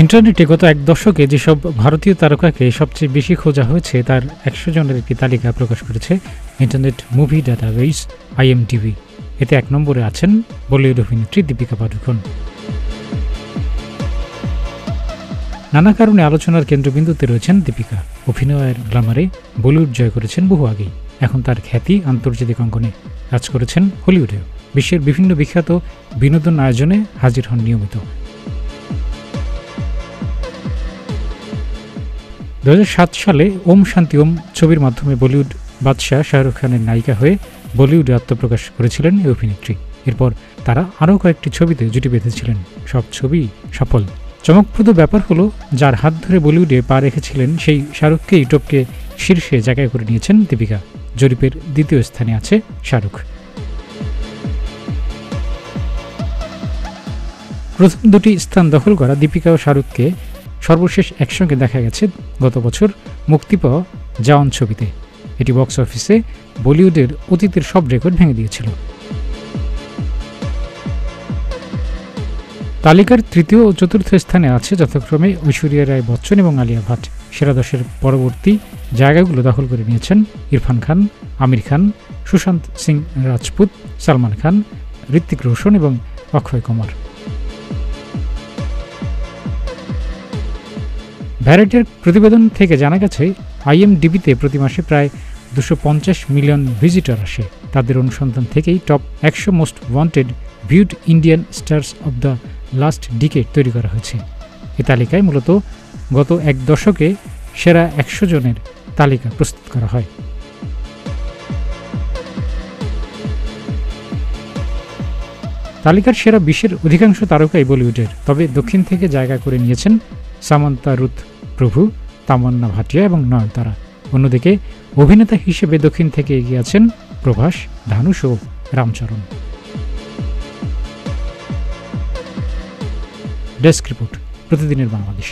ইন্টারনেটে গত এক দশকে যেসব ভারতীয় তারকাকে সবচেয়ে বেশি খোঁজা হয়েছে তার ১০০ জনের একটি তালিকা প্রকাশ করেছে ইন্টারনেট মুভি ডাটাবেস IMDb। এতে ১ নম্বরে আছেন বলিউড অভিনেত্রী দীপিকা পাডুকোন। নানা কারণে আলোচনার কেন্দ্রবিন্দুতে রয়েছেন দীপিকা। অভিনয়ের গ্ল্যামারে বলিউড জয় করেছেন বহু আগেই। এখন তার খ্যাতি আন্তর্জাতিক অঙ্গনে। কাজ করেছেন হলিউডেও। বিশ্বের বিভিন্ন বিখ্যাত বিনোদন আয়োজনে হাজির হন নিয়মিত। ২০০৭ সালে ওম শান্তি ওম ছবির মাধ্যমে বলিউড বাদশাহ শাহরুখ খানের নায়িকা হয়ে বলিউডে আত্মপ্রকাশ করেছিলেন এই অভিনেত্রী। এরপর তারা আরও কয়েকটি ছবিতে জুটি বেঁধেছিলেন। সব ছবি সফল। চমকপ্রদ ব্যাপার হলো, যার হাত ধরে বলিউডে পা রেখেছিলেন সেই শাহরুখকেই টপকে শীর্ষে জায়গায় করে নিয়েছেন দীপিকা। জরিপের দ্বিতীয় স্থানে আছে শাহরুখ। প্রথম দুটি স্থান দখল করা দীপিকা ও শাহরুখকে সর্বশেষ একসঙ্গে দেখা গেছে গত বছর মুক্তি পাওয়া জাওয়ান ছবিতে। এটি বক্স অফিসে বলিউডের অতীতের সব রেকর্ড ভেঙে দিয়েছিল। তালিকার তৃতীয় ও চতুর্থ স্থানে আছে যথাক্রমে ঐশ্বরিয়া রায় বচ্চন এবং আলিয়া ভাট। সেরা ১০-এর পরবর্তী জায়গাগুলো দখল করে নিয়েছেন ইরফান খান, আমির খান, সুশান্ত সিং রাজপুত, সালমান খান, ঋত্বিক রোশন এবং অক্ষয় কুমার। ভ্যারাইটির প্রতিবেদন থেকে জানা গেছে IMDbতে প্রতি মাসে প্রায় ২৫০ মিলিয়ন ভিজিটর আসে। তাদের অনুসন্ধান থেকেই top ১০০ most wanted viewed Indian stars of the last decade তৈরি করা হয়েছে। এ তালিকায় মূলত গত এক দশকে সেরা ১০০ জনের তালিকা প্রস্তুত করা হয়। তালিকার সেরা ২০-এর অধিকাংশ তারকাই বলিউডের। তবে দক্ষিণ থেকে জায়গা করে নিয়েছেন সামান্তা রুথ প্রভু, তামান্না ভাটিয়া এবং নয়নতারা। অন্যদিকে অভিনেতা হিসেবে দক্ষিণ থেকে এগিয়ে আছেন প্রভাস, ধানুষ ও রামচরণ। ডেস্ক রিপোর্ট, প্রতিদিনের বাংলাদেশ।